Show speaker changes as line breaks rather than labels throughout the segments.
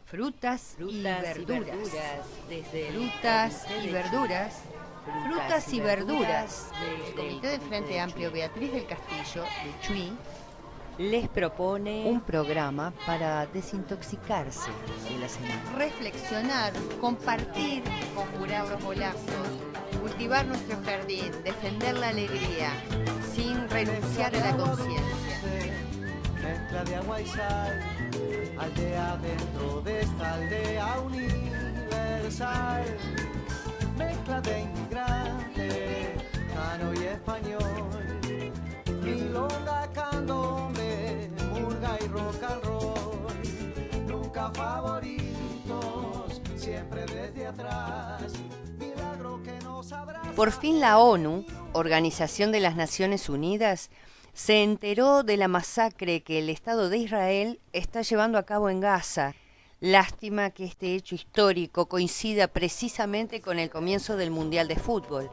Frutas y verduras.
Desde
Frutas y verduras. Frutas y verduras. El Comité de Frente Amplio Beatriz del Castillo, de Chuy,
les propone
un programa para desintoxicarse de la semana. Reflexionar, compartir, conjurar los golazos, cultivar nuestro jardín, defender la alegría, sin renunciar a la conciencia.
Mezcla de agua y sal, aldea dentro de esta aldea universal. Mezcla de inmigrante, cano y español, milonga, candombe, murga y rock and roll. Nunca favoritos, siempre desde atrás, milagro que nos abraza.
Por fin la ONU, Organización de las Naciones Unidas, se enteró de la masacre que el Estado de Israel está llevando a cabo en Gaza. Lástima que este hecho histórico coincida precisamente con el comienzo del Mundial de Fútbol.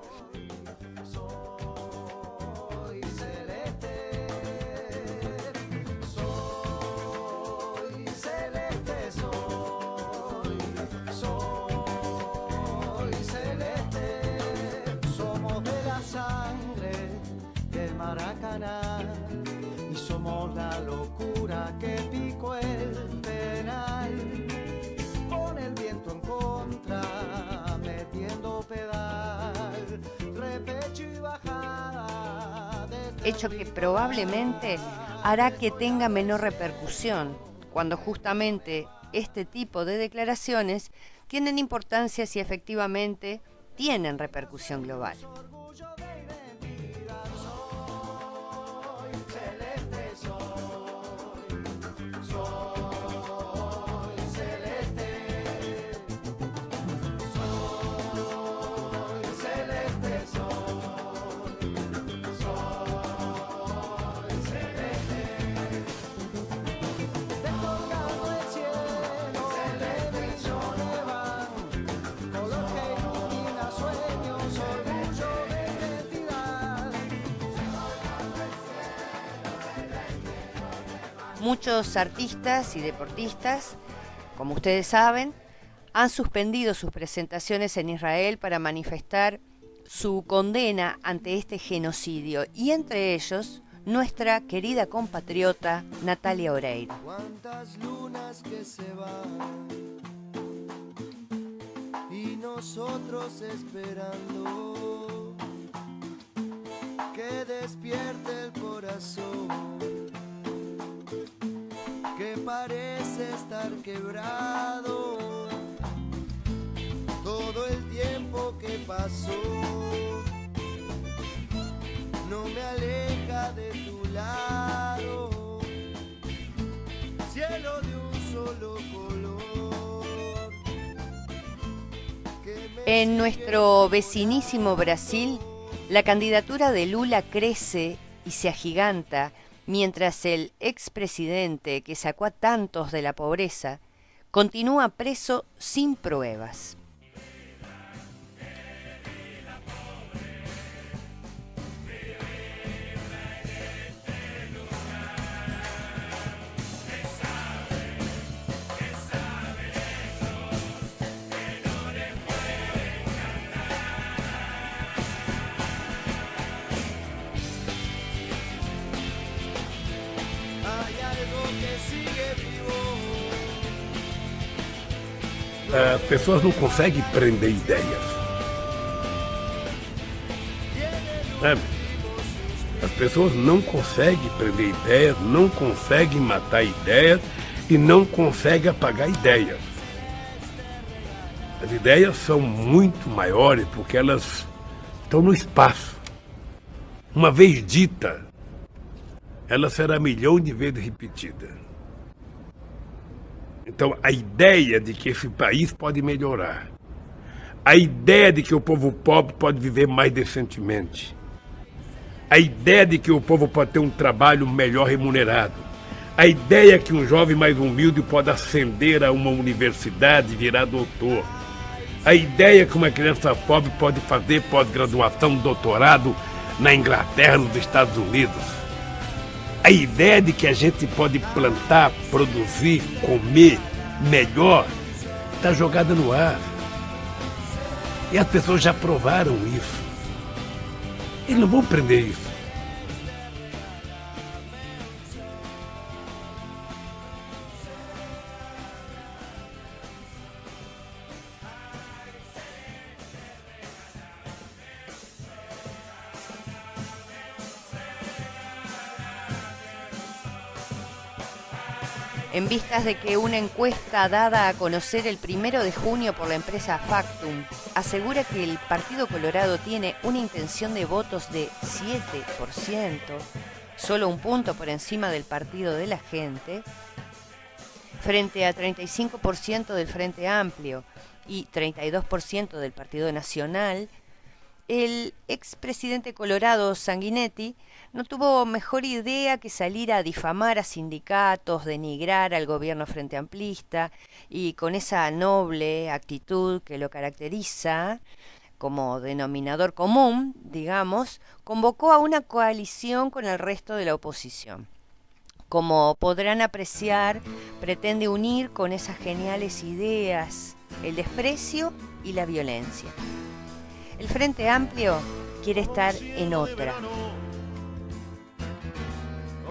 Y somos la locura que picó el penal, con el viento en contra, metiendo pedal, repecho y bajada.
Hecho que probablemente hará que tenga menor repercusión, cuando justamente este tipo de declaraciones tienen importancia si efectivamente tienen repercusión global. Muchos artistas y deportistas, como ustedes saben, han suspendido sus presentaciones en Israel para manifestar su condena ante este genocidio, y entre ellos nuestra querida compatriota Natalia Oreiro.
Cuántas lunas que se van y nosotros esperando que despierte el corazón, que parece estar quebrado. Todo el tiempo que pasó no me aleja de tu lado. Cielo de un solo color.
En nuestro vecinísimo Brasil, la candidatura de Lula crece y se agiganta, mientras el expresidente que sacó a tantos de la pobreza continúa preso sin pruebas.
As pessoas não conseguem prender ideias. Sabe? As pessoas não conseguem prender ideias, não conseguem matar ideias e não conseguem apagar ideias. As ideias são muito maiores porque elas estão no espaço. Uma vez dita, ela será milhão de vezes repetida. Então, a ideia de que esse país pode melhorar, a ideia de que o povo pobre pode viver mais decentemente, a ideia de que o povo pode ter um trabalho melhor remunerado, a ideia que um jovem mais humilde pode ascender a uma universidade e virar doutor, a ideia que uma criança pobre pode fazer pós-graduação, doutorado na Inglaterra, nos Estados Unidos. A ideia de que a gente pode plantar, produzir, comer melhor está jogada no ar. E as pessoas já provaram isso. Eles não vão prender isso.
En vistas de que una encuesta dada a conocer el 1 de junio por la empresa Factum asegura que el Partido Colorado tiene una intención de votos de 7%, solo un punto por encima del Partido de la Gente, frente a 35% del Frente Amplio y 32% del Partido Nacional, el expresidente colorado Sanguinetti no tuvo mejor idea que salir a difamar a sindicatos, denigrar al gobierno frente amplista y con esa noble actitud que lo caracteriza como denominador común, digamos, convocó a una coalición con el resto de la oposición. Como podrán apreciar, pretende unir con esas geniales ideas el desprecio y la violencia. El Frente Amplio quiere estar en otra.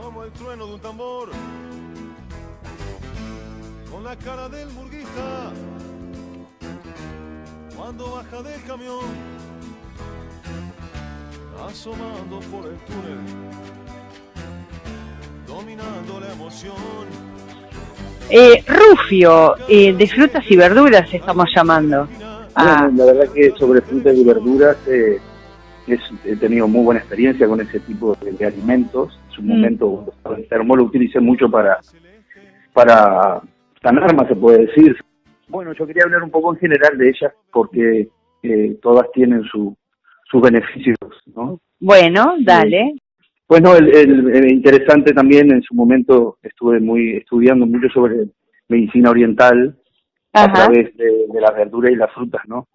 Como el trueno de un tambor, con la cara del murguista, cuando baja del camión, asomando por el túnel, dominando la emoción.
Rufio, de frutas y verduras estamos llamando.
Bueno, la verdad que sobre frutas y verduras he tenido muy buena experiencia con ese tipo de alimentos. En su momento, cuando estaba enfermo, lo utilicé mucho para sanar, se puede decir. Bueno, yo quería hablar un poco en general de ellas porque todas tienen sus beneficios, ¿no?
Bueno, dale.
Bueno, el interesante también, en su momento estuve estudiando mucho sobre medicina oriental. Ajá. A través de las verduras y las frutas, ¿no?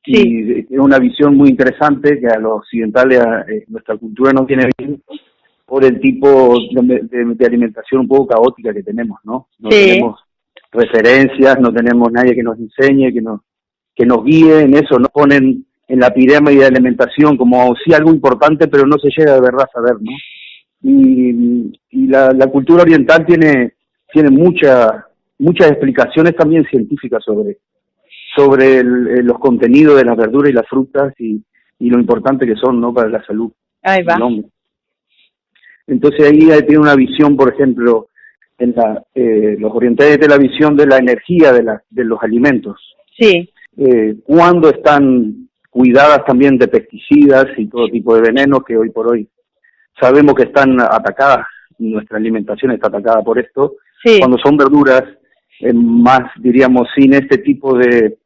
Sí. Y es una visión muy interesante que a los occidentales, nuestra cultura no tiene bien por el tipo de alimentación un poco caótica que tenemos, ¿no? No tenemos referencias, no tenemos nadie que nos enseñe, que nos guíe en eso, nos ponen en la pirámide de alimentación como sí algo importante, pero no se llega de verdad a saber, ¿no? Y la cultura oriental tiene muchas explicaciones también científicas sobre los contenidos de las verduras y las frutas y lo importante que son, ¿no?, para la salud del hombre. Entonces ahí tiene una visión, por ejemplo, los orientales de la visión de la energía de los alimentos. Sí. Cuando están cuidadas también de pesticidas y todo tipo de venenos que hoy por hoy sabemos que están atacadas, nuestra alimentación está atacada por esto. Sí. Cuando son verduras más, diríamos, sin este tipo de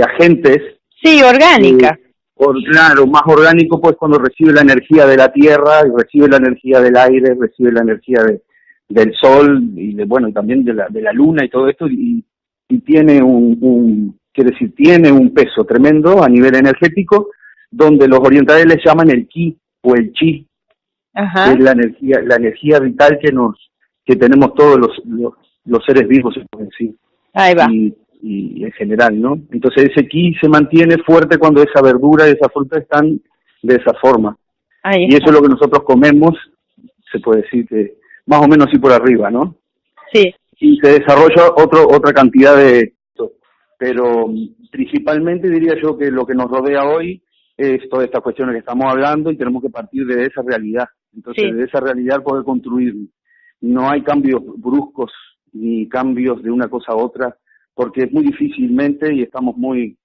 agentes. Sí, orgánica. Claro, más orgánico, pues cuando recibe la energía de la tierra, y recibe la energía del aire, recibe la energía del sol, y y también de la luna y todo esto, y tiene tiene un peso tremendo a nivel energético, donde los orientales les llaman el ki o el chi. Ajá. Que es la energía vital que tenemos todos los seres vivos, se puede decir. Ahí va. Y en general, ¿no? Entonces ese ki se mantiene fuerte cuando esa verdura y esa fruta están de esa forma. Ahí está. Y eso es lo que nosotros comemos, se puede decir que más o menos así por arriba, ¿no? Sí. Y se desarrolla otra cantidad de... Pero principalmente diría yo que lo que nos rodea hoy es todas estas cuestiones que estamos hablando y tenemos que partir de esa realidad. Entonces de esa realidad poder construir. No hay cambios bruscos ni cambios de una cosa a otra, porque es muy difícilmente y estamos muy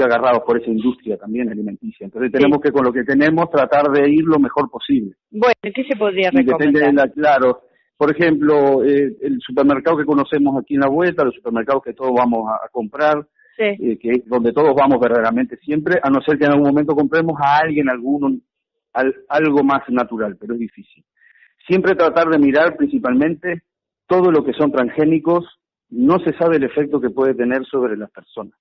agarrados por esa industria también alimenticia. Entonces tenemos que con lo que tenemos tratar de ir lo mejor posible. Bueno, ¿qué se podría recomendar? Claro, por ejemplo, el supermercado que conocemos aquí en la vuelta, los supermercados que todos vamos a comprar, que es donde todos vamos verdaderamente siempre, a no ser que en algún momento compremos a alguien, algo más natural, pero es difícil. Siempre tratar de mirar principalmente todo lo que son transgénicos. No se sabe el efecto que puede tener sobre las personas.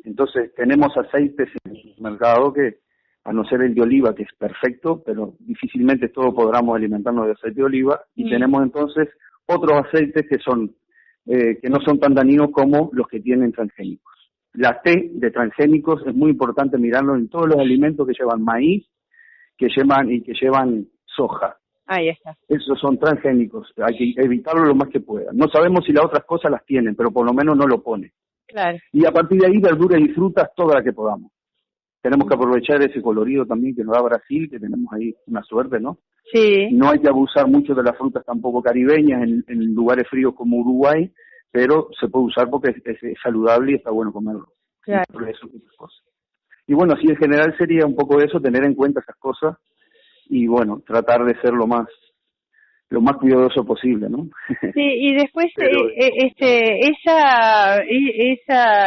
Entonces tenemos aceites en el mercado que, a no ser el de oliva, que es perfecto, pero difícilmente todos podamos alimentarnos de aceite de oliva, y tenemos entonces otros aceites que son que no son tan dañinos como los que tienen transgénicos. La T de transgénicos es muy importante mirarlo en todos los alimentos que llevan maíz, que llevan soja.
Ahí está.
Esos son transgénicos, hay que evitarlo lo más que pueda. No sabemos si las otras cosas las tienen, pero por lo menos no lo ponen.
Claro.
Y a partir de ahí, verduras y frutas, todas las que podamos. Tenemos que aprovechar ese colorido también que nos da Brasil, que tenemos ahí una suerte, ¿no?
Sí.
No hay que abusar mucho de las frutas tampoco caribeñas en lugares fríos como Uruguay, pero se puede usar porque es saludable y está bueno comerlo.
Claro.
Y bueno, así en general sería un poco eso, tener en cuenta esas cosas y bueno, tratar de ser lo más cuidadoso posible, ¿no?
Sí, y después
Pero,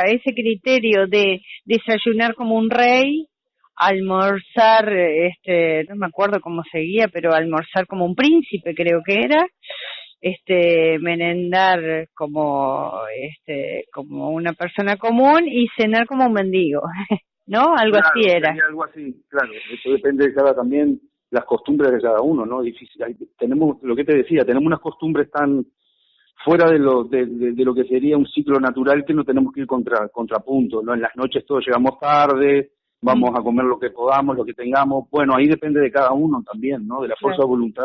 ese criterio de desayunar como un rey, almorzar, no me acuerdo cómo seguía, pero almorzar como un príncipe creo que era, merendar como una persona común y cenar como un mendigo, ¿no? Algo
claro,
así era.
Algo así, claro. Eso depende de cada también las costumbres de cada uno, ¿no? Difícil. Tenemos lo que te decía, tenemos unas costumbres tan fuera de lo que sería un ciclo natural que no tenemos que ir contrapunto, ¿no? En las noches todos llegamos tarde, vamos a comer lo que podamos, lo que tengamos. Bueno, ahí depende de cada uno también, ¿no? De la fuerza de voluntad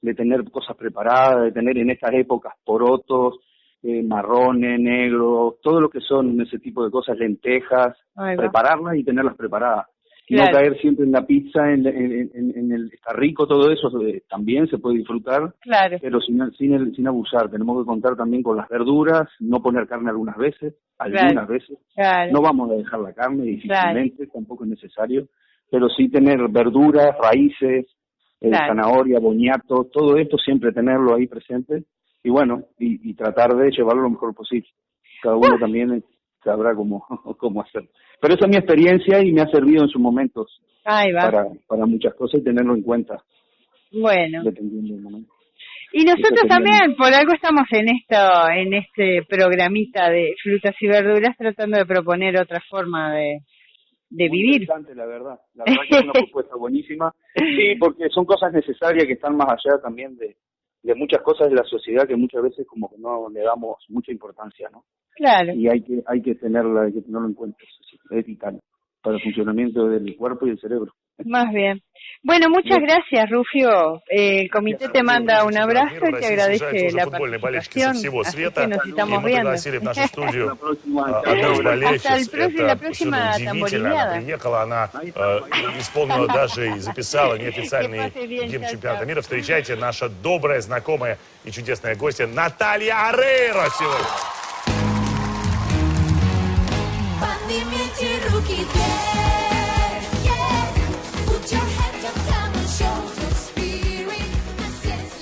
de tener cosas preparadas, de tener en estas épocas porotos, marrones, negros, todo lo que son ese tipo de cosas, lentejas, prepararlas y tenerlas preparadas. Claro. No caer siempre en la pizza, en el está rico, todo eso también se puede disfrutar, claro, pero sin abusar. Tenemos que contar también con las verduras, no poner carne algunas veces, claro. No vamos a dejar la carne difícilmente, claro, tampoco es necesario, pero sí tener verduras, raíces, claro, zanahoria, boñato, todo esto siempre tenerlo ahí presente y bueno, y tratar de llevarlo lo mejor posible. Cada uno también sabrá cómo hacerlo. Pero esa es mi experiencia y me ha servido en sus momentos para muchas cosas y tenerlo en cuenta.
Bueno.
Dependiendo del momento.
Y nosotros también, por algo estamos en este programita de frutas y verduras tratando de proponer otra forma de vivir.
Interesante, la verdad que es una propuesta buenísima. Sí, porque son cosas necesarias que están más allá también de muchas cosas de la sociedad que muchas veces como que no le damos mucha importancia, ¿no?
Claro.
Y hay que tenerlo en cuenta, es vital para el funcionamiento del cuerpo y del cerebro.
Más bien. Bueno, muchas gracias, Rufio. El comité te manda un abrazo y te agradece la participación. Así que nos estamos viendo.
Hasta
la próxima tamborileada.
Приехала, она исполнила даже и записала неофициальный гимн чемпионата мира. Встречайте, наша добрая, знакомая и чудесная гостья Наталья Орейро сегодня.
Поднимите руки вверх.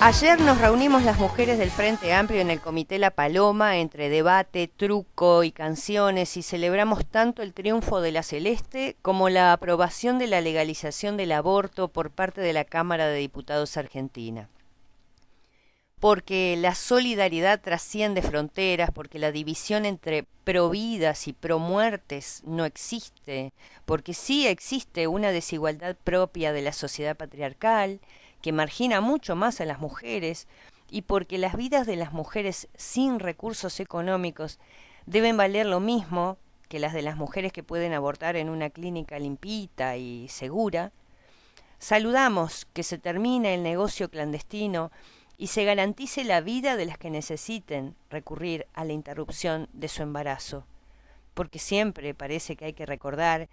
Ayer nos reunimos las mujeres del Frente Amplio en el Comité La Paloma entre debate, truco y canciones y celebramos tanto el triunfo de la Celeste como la aprobación de la legalización del aborto por parte de la Cámara de Diputados Argentina. Porque la solidaridad trasciende fronteras, porque la división entre providas y promuertes no existe, porque sí existe una desigualdad propia de la sociedad patriarcal, que margina mucho más a las mujeres, y porque las vidas de las mujeres sin recursos económicos deben valer lo mismo que las de las mujeres que pueden abortar en una clínica limpita y segura, saludamos que se termine el negocio clandestino y se garantice la vida de las que necesiten recurrir a la interrupción de su embarazo, porque siempre parece que hay que recordar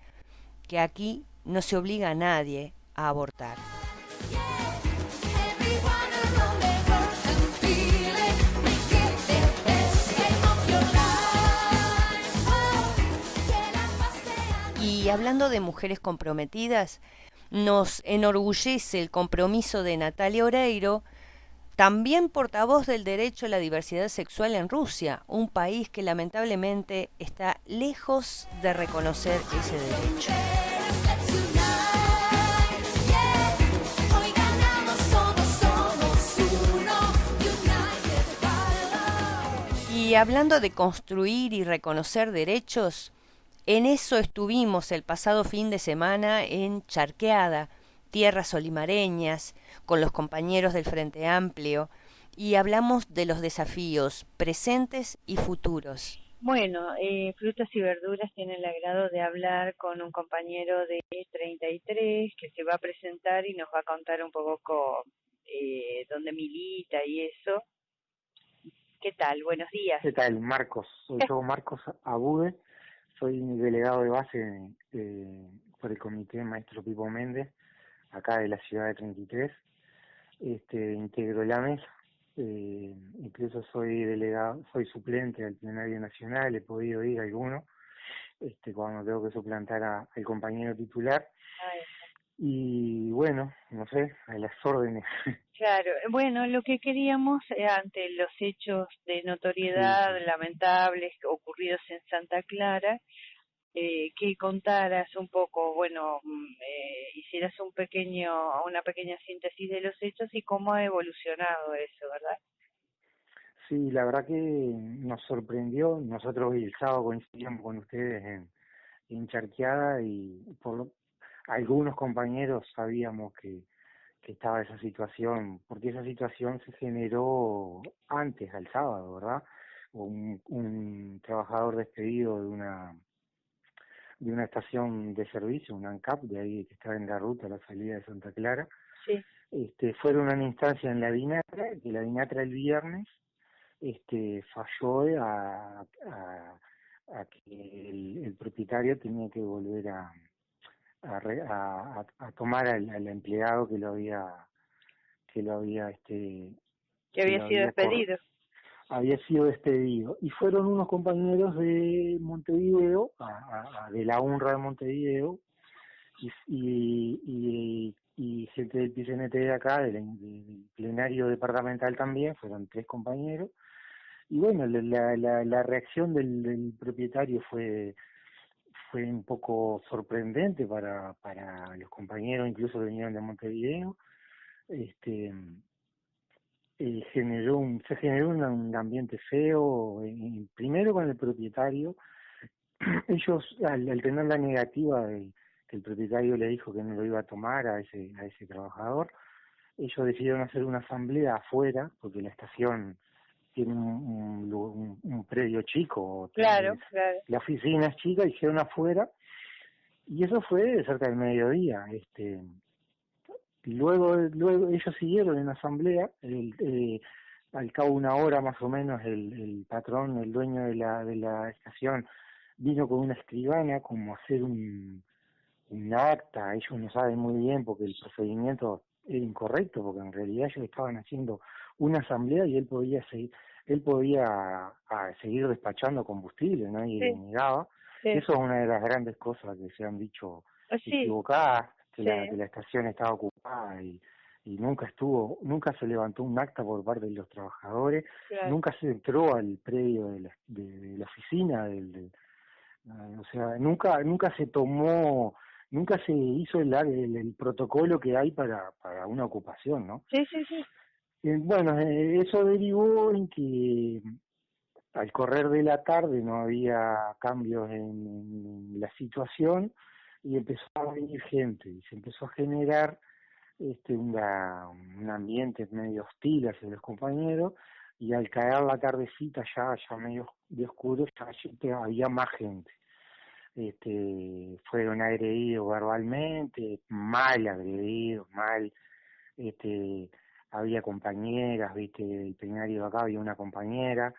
que aquí no se obliga a nadie a abortar. Y hablando de mujeres comprometidas, nos enorgullece el compromiso de Natalia Oreiro, también portavoz del derecho a la diversidad sexual en Rusia, un país que lamentablemente está lejos de reconocer ese derecho. Y hablando de construir y reconocer derechos, en eso estuvimos el pasado fin de semana en Charqueada, tierras olimareñas, con los compañeros del Frente Amplio, y hablamos de los desafíos presentes y futuros.
Bueno, Frutas y Verduras tiene el agrado de hablar con un compañero de 33 que se va a presentar y nos va a contar un poco dónde milita y eso. ¿Qué tal? Buenos días.
¿Qué tal, Marcos? Soy yo, Marcos Abude. Soy delegado de base por el Comité Maestro Pipo Méndez, acá de la ciudad de 33. Integro la mesa. Incluso soy delegado, soy suplente del plenario nacional, he podido ir a alguno, cuando tengo que suplantar al compañero titular. Y bueno, no sé, a las órdenes.
Claro, bueno, lo que queríamos ante los hechos de notoriedad lamentables ocurridos en Santa Clara, que contaras un poco, bueno, hicieras una pequeña síntesis de los hechos y cómo ha evolucionado eso, ¿verdad?
Sí, la verdad que nos sorprendió. Nosotros el sábado coincidimos con ustedes en Charqueada y algunos compañeros sabíamos que estaba esa situación, porque esa situación se generó antes, al sábado, ¿verdad? Un trabajador despedido de una estación de servicio, una ANCAP, de ahí que estaba en la ruta a la salida de Santa Clara.
Sí.
Fueron a una instancia en la DINATRA, que la DINATRA el viernes falló a que el propietario tenía que volver a tomar al empleado que había
sido despedido.
Había sido despedido. Y fueron unos compañeros de Montevideo, de la UNRWA de Montevideo, y gente del PCNT de acá, del plenario departamental también, fueron 3 compañeros. Y bueno, la reacción del propietario fue un poco sorprendente para los compañeros, incluso que vinieron de Montevideo. Se generó un ambiente feo, primero con el propietario. Ellos, al tener la negativa de que el propietario le dijo que no lo iba a tomar a ese trabajador, ellos decidieron hacer una asamblea afuera, porque la estación tiene un predio chico,
claro.
La oficina es chica, hicieron afuera, y eso fue cerca del mediodía. Luego ellos siguieron en la asamblea. Al cabo de una hora más o menos el patrón, el dueño de la estación, vino con una escribana como a hacer un acta. Ellos no saben muy bien porque el procedimiento era incorrecto, porque en realidad ellos estaban haciendo una asamblea y él podía seguir despachando combustible, nadie le negaba. Eso es una de las grandes cosas que se han dicho equivocadas, que la estación estaba ocupada y nunca se levantó un acta por parte de los trabajadores, nunca se entró al predio de la oficina o sea, nunca se tomó, nunca se hizo el protocolo que hay para una ocupación, ¿no?
Sí.
Bueno, eso derivó en que al correr de la tarde no había cambios en la situación y empezó a venir gente y se empezó a generar un ambiente medio hostil hacia los compañeros, y al caer la tardecita ya medio de oscuro ya había más gente. Fueron agredidos verbalmente, mal agredidos, había compañeras, el plenario de acá había una compañera.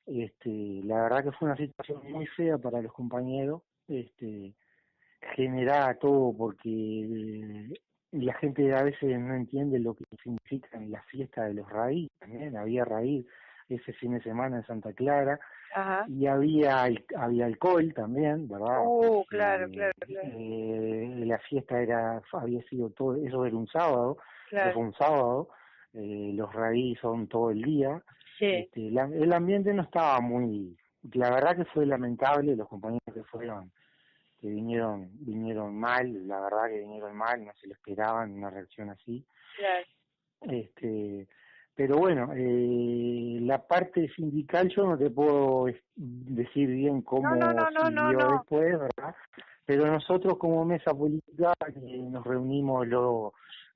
La verdad que fue una situación muy fea para los compañeros, generada todo porque la gente a veces no entiende lo que significa la fiesta de los raíz. También había raíz ese fin de semana en Santa Clara.
Ajá.
Y había alcohol también, ¿verdad?
Claro.
La fiesta había sido todo, eso era un sábado,
claro.
Fue un sábado, los raíz son todo el día.
Sí.
El ambiente no estaba la verdad que fue lamentable. Los compañeros que vinieron mal, la verdad que vinieron mal, no se lo esperaban una reacción así.
Claro.
Pero bueno, la parte sindical yo no te puedo decir bien cómo siguió después, ¿verdad? Pero nosotros como mesa política nos reunimos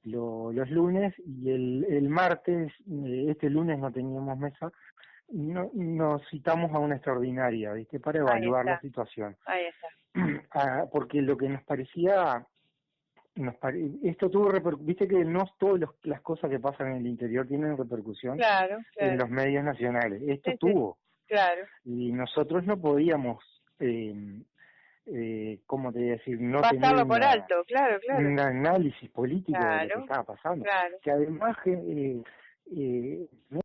los lunes, y el martes, este lunes no teníamos mesa, nos citamos a una extraordinaria, ¿viste? Para evaluar la situación.
Ahí está.
Porque lo que nos parecía, esto tuvo viste que no todas las cosas que pasan en el interior tienen repercusión en los medios nacionales. Esto tuvo.
Claro.
Y nosotros no podíamos, ¿cómo te voy a decir? No
pasarlo
tener
por alto, claro.
un análisis político de lo que estaba pasando.
Claro.
Que además no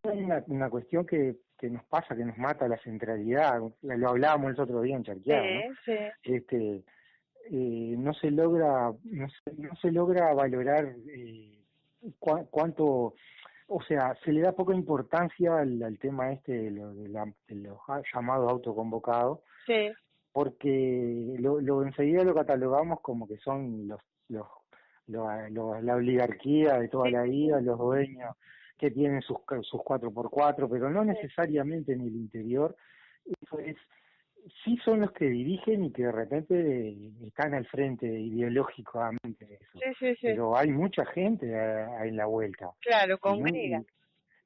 hay una cuestión que nos pasa, que nos mata la centralidad. Lo hablábamos el otro día en Charqueada, ¿no?
Sí.
No se logra valorar cuánto, o sea, se le da poca importancia al tema de los llamados autoconvocados, porque enseguida lo catalogamos como que son la oligarquía de toda la vida, los dueños que tienen sus 4x4, pero no necesariamente en el interior. Eso sí son los que dirigen y que de repente están al frente ideológicamente de eso.
Sí.
Pero hay mucha gente en la vuelta.
Claro, congregan.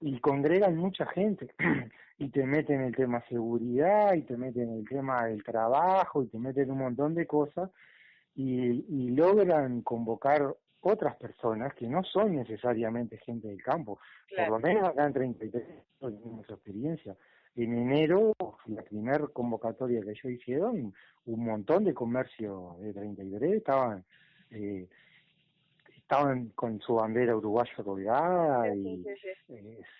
Y congregan mucha gente. Y te meten el tema seguridad, y te meten el tema del trabajo, y te meten un montón de cosas, y logran convocar otras personas que no son necesariamente gente del campo. Por lo menos acá en 33 tenemos experiencia. En enero, la primera convocatoria que ellos hicieron, un montón de comercio de 33 estaban con su bandera uruguaya colgada y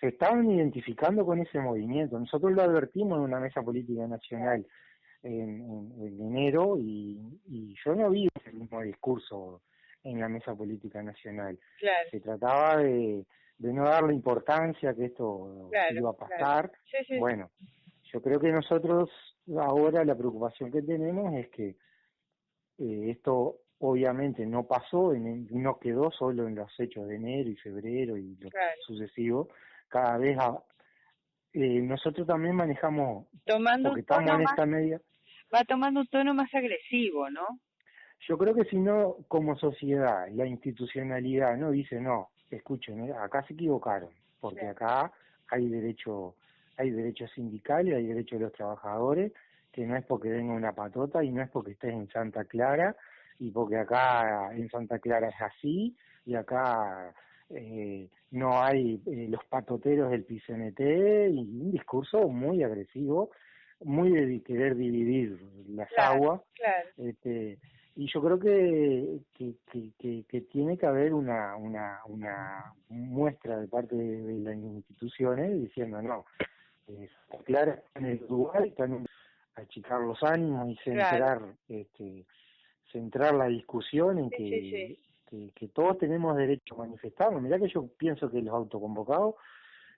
se estaban identificando con ese movimiento. Nosotros lo advertimos en una mesa política nacional en enero y yo no vi ese mismo discurso en la mesa política nacional. Se trataba de no darle importancia que esto iba a pasar. Bueno, yo creo que nosotros ahora la preocupación que tenemos es que esto obviamente no pasó, no quedó solo en los hechos de enero y febrero y lo sucesivo. Cada vez nosotros también manejamos, porque estamos en esta media.
Va tomando un tono más agresivo, ¿no?
Yo creo que si no, como sociedad, la institucionalidad no dice, no, escuchen, acá se equivocaron, porque acá hay derechos sindicales, hay derechos de los trabajadores, que no es porque venga una patota y no es porque estés en Santa Clara, y porque acá en Santa Clara es así, y acá no hay los patoteros del PCNT, y un discurso muy agresivo, muy de querer dividir las aguas. Y yo creo que tiene que haber una muestra de parte de las instituciones diciendo no, Clara está en el Uruguay, están a achicar los ánimos y centrar la discusión en que todos tenemos derecho a manifestarnos. Mirá que yo pienso que los autoconvocados,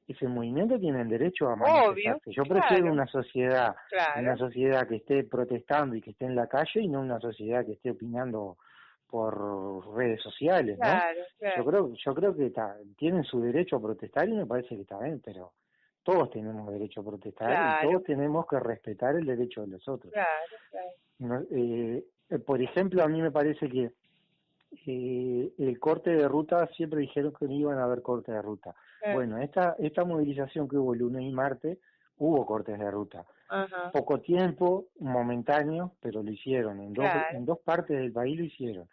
ese movimiento, tienen derecho a manifestarse. Yo prefiero una sociedad que esté protestando y que esté en la calle, y no una sociedad que esté opinando por redes sociales, ¿no? Yo creo que tienen su derecho a protestar, y me parece que está bien, pero todos tenemos derecho a protestar y todos tenemos que respetar el derecho de los otros. Por ejemplo, a mí me parece que el corte de ruta, siempre dijeron que no iban a haber corte de ruta. Bueno, esta movilización que hubo lunes y martes, hubo cortes de ruta. Poco tiempo, momentáneo, pero lo hicieron. En dos partes del país lo hicieron.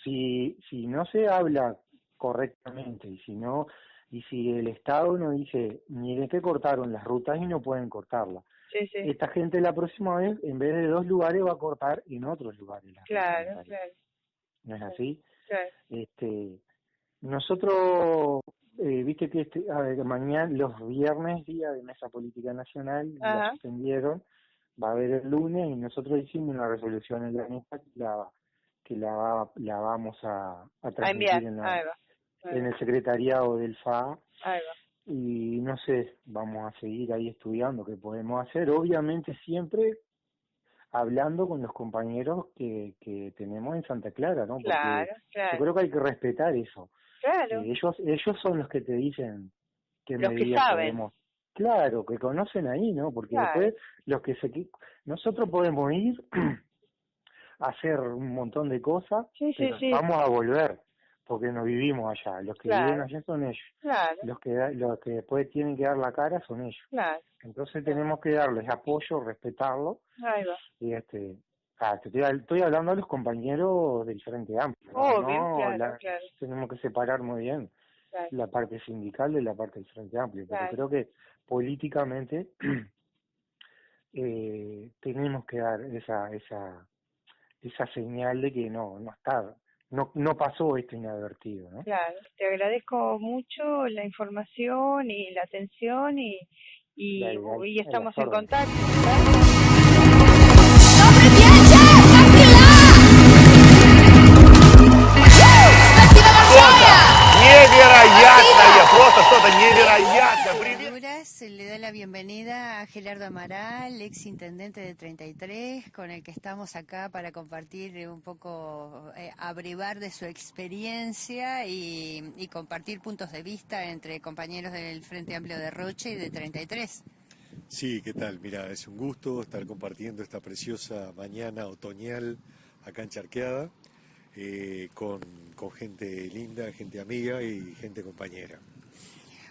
Si no se habla correctamente, y si el Estado no dice, miren que cortaron las rutas y no pueden cortarlas. Esta gente la próxima vez, en vez de 2 lugares, va a cortar en otros lugares. ¿No es así? Nosotros, viste que mañana, los viernes, día de mesa política nacional, la suspendieron, va a haber el lunes, y nosotros hicimos una resolución en la mesa que la vamos a transmitir en el secretariado del FA. Y no sé, vamos a seguir ahí estudiando qué podemos hacer, obviamente siempre hablando con los compañeros que tenemos en Santa Clara, ¿no? Porque yo creo que hay que respetar eso. Ellos son los que te dicen qué medidas podemos. Claro, que conocen ahí, ¿no? Porque después nosotros podemos ir a hacer un montón de cosas, pero vamos a volver. porque no vivimos allá. Los que
Claro.
viven allá son ellos.
Claro,
Los que después tienen que dar la cara son ellos.
claro.
Entonces tenemos que darles apoyo, respetarlo,
Ahí va.
y estoy hablando a los compañeros del Frente Amplio, ¿no?
Obvio,
No,
claro, claro.
tenemos que separar muy bien
Claro.
la parte sindical de la parte del Frente Amplio, porque
Claro.
creo que políticamente tenemos que dar esa señal de que no pasó esto inadvertido, ¿no?
Claro, te agradezco mucho la información y la atención y
Dale,
y estamos en
a las órdenes.
contacto.
Невероятное, просто что-то невероятное. Привет.
Honduras le da la bienvenida a Gerardo Amaral, ex intendente de 33, con el que estamos acá para compartir un poco, abrevar de su experiencia y compartir puntos de vista entre compañeros del Frente Amplio de Roche y de 33.
Sí, ¿qué tal? Mira, es un gusto estar compartiendo esta preciosa mañana otoñal acá en Charqueada, con gente linda, gente amiga y gente compañera.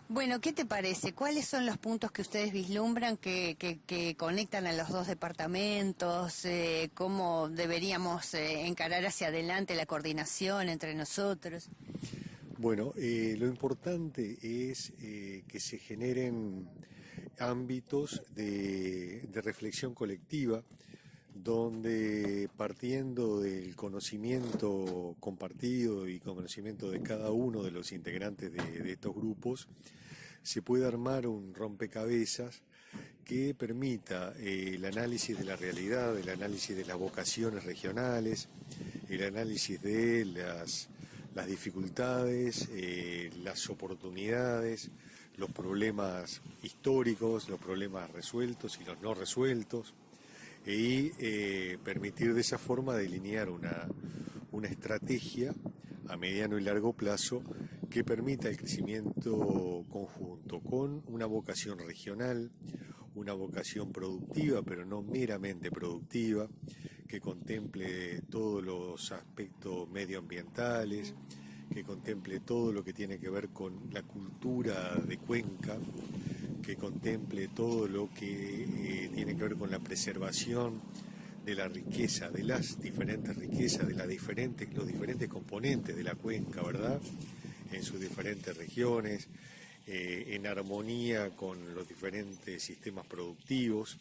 Bueno, ¿qué te parece? ¿Cuáles son los puntos que ustedes vislumbran que conectan a los dos departamentos? ¿Cómo deberíamos encarar hacia adelante la coordinación entre nosotros?
Bueno, lo importante es que se generen ámbitos de reflexión colectiva, donde partiendo del conocimiento compartido y conocimiento de cada uno de los integrantes de estos grupos, se puede armar un rompecabezas que permita el análisis de la realidad, el análisis de las vocaciones regionales, el análisis de las dificultades, las oportunidades, los problemas históricos, los problemas resueltos y los no resueltos, y permitir de esa forma delinear una estrategia a mediano y largo plazo que permita el crecimiento conjunto, con una vocación regional, una vocación productiva, pero no meramente productiva, que contemple todos los aspectos medioambientales, que contemple todo lo que tiene que ver con la cultura de Cuenca, que contemple todo lo que tiene que ver con la preservación de la riqueza, de las diferentes riquezas, de los diferentes componentes de la cuenca, ¿verdad? En sus diferentes regiones, en armonía con los diferentes sistemas productivos,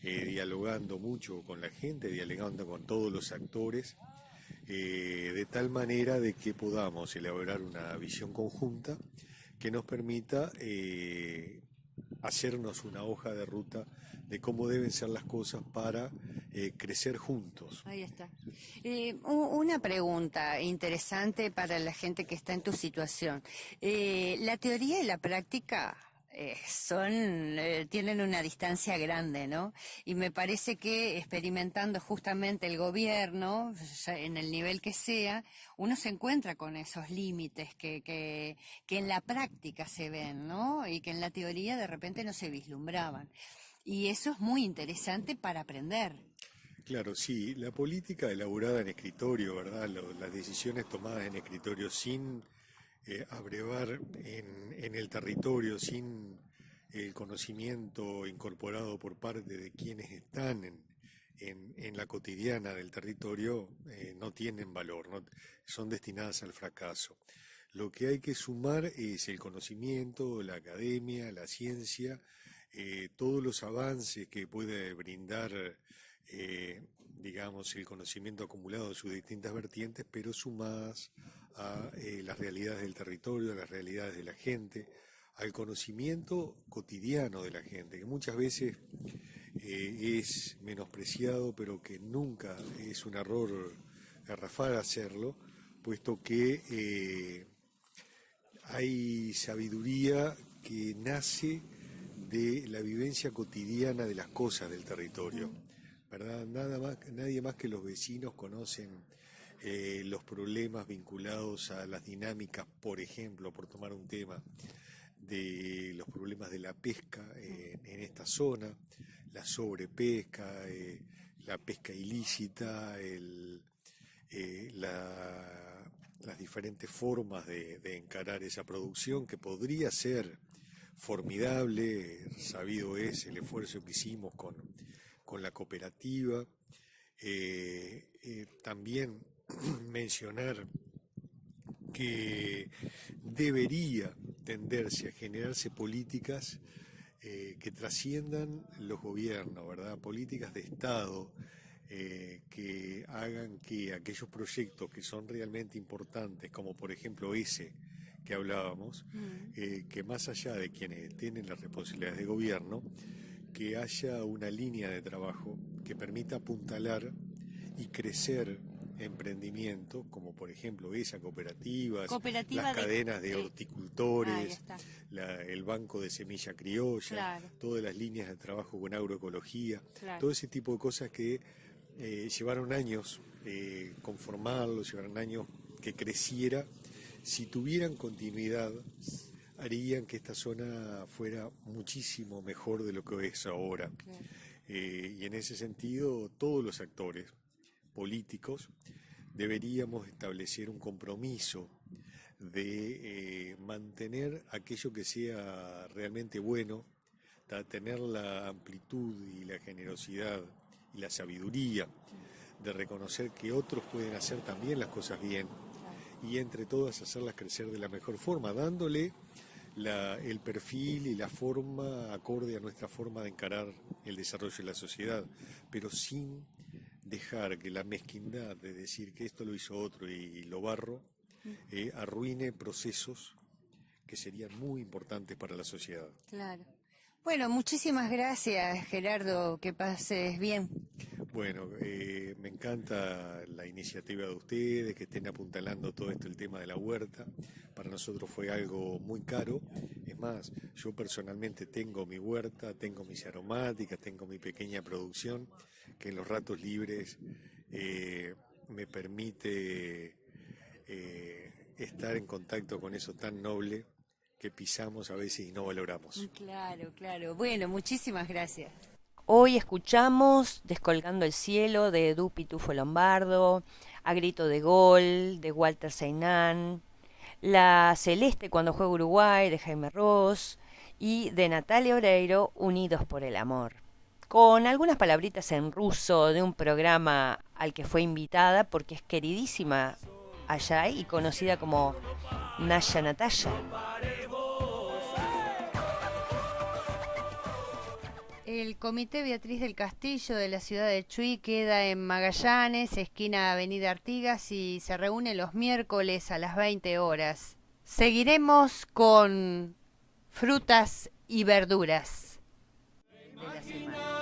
dialogando mucho con la gente, dialogando con todos los actores, de tal manera de que podamos elaborar una visión conjunta que nos permita hacernos una hoja de ruta de cómo deben ser las cosas para crecer juntos.
Ahí está. Una pregunta interesante para la gente que está en tu situación. La teoría y la práctica tienen una distancia grande, ¿no? Y me parece que experimentando justamente el gobierno, en el nivel que sea, uno se encuentra con esos límites que en la práctica se ven, ¿no? Y que en la teoría de repente no se vislumbraban. Y eso es muy interesante para aprender.
Claro, sí, la política elaborada en escritorio, ¿verdad? Las decisiones tomadas en escritorio sin abrevar en el territorio, sin el conocimiento incorporado por parte de quienes están en la cotidiana del territorio, no tienen valor, son destinadas al fracaso. Lo que hay que sumar es el conocimiento, la academia, la ciencia, todos los avances que puede brindar, digamos, el conocimiento acumulado en sus distintas vertientes, pero sumadas a las realidades del territorio, a las realidades de la gente, al conocimiento cotidiano de la gente, que muchas veces es menospreciado, pero que nunca es un error garrafal hacerlo, puesto que hay sabiduría que nace de la vivencia cotidiana de las cosas del territorio, ¿verdad? Nadie más que los vecinos conocen los problemas vinculados a las dinámicas, por ejemplo, por tomar un tema, de los problemas de la pesca en esta zona, la sobrepesca, la pesca ilícita, las diferentes formas de encarar esa producción, que podría ser formidable. Sabido es el esfuerzo que hicimos con la cooperativa. También mencionar que debería tenderse a generarse políticas que trasciendan los gobiernos, ¿verdad? Políticas de Estado que hagan que aquellos proyectos que son realmente importantes, como por ejemplo ese que hablábamos, que más allá de quienes tienen las responsabilidades de gobierno, que haya una línea de trabajo que permita apuntalar y crecer emprendimiento, como por ejemplo esa cooperativas, las cadenas de horticultores, el banco de semilla criolla, todas las líneas de trabajo con agroecología, todo ese tipo de cosas que llevaron años conformarlo, llevaron años que creciera. Si tuvieran continuidad, harían que esta zona fuera muchísimo mejor de lo que es ahora. Y en ese sentido, todos los actores políticos deberíamos establecer un compromiso de mantener aquello que sea realmente bueno, tener la amplitud y la generosidad y la sabiduría de reconocer que otros pueden hacer también las cosas bien y entre todas hacerlas crecer de la mejor forma, dándole el perfil y la forma acorde a nuestra forma de encarar el desarrollo de la sociedad, pero sin dejar que la mezquindad de decir que esto lo hizo otro y lo barro arruine procesos que serían muy importantes para la sociedad.
Claro. Bueno, muchísimas gracias, Gerardo, que pases bien.
Bueno, me encanta la iniciativa de ustedes, que estén apuntalando todo esto, el tema de la huerta. Para nosotros fue algo muy caro. Es más, yo personalmente tengo mi huerta, tengo mis aromáticas, tengo mi pequeña producción, que en los ratos libres me permite estar en contacto con eso tan noble que pisamos a veces y no valoramos.
Claro, claro. Bueno, muchísimas gracias. Hoy escuchamos Descolgando el cielo de Edu Pitufo Lombardo, A grito de gol de Walter Seinán, La celeste cuando juega Uruguay de Jaime Ross y de Natalia Oreiro, Unidos por el amor. Con algunas palabritas en ruso de un programa al que fue invitada porque es queridísima allá y conocida como Nasha Natasha. El Comité Beatriz del Castillo de la ciudad de Chuy queda en Magallanes, esquina Avenida Artigas, y se reúne los miércoles a las 20 horas. Seguiremos con frutas y verduras de la semana.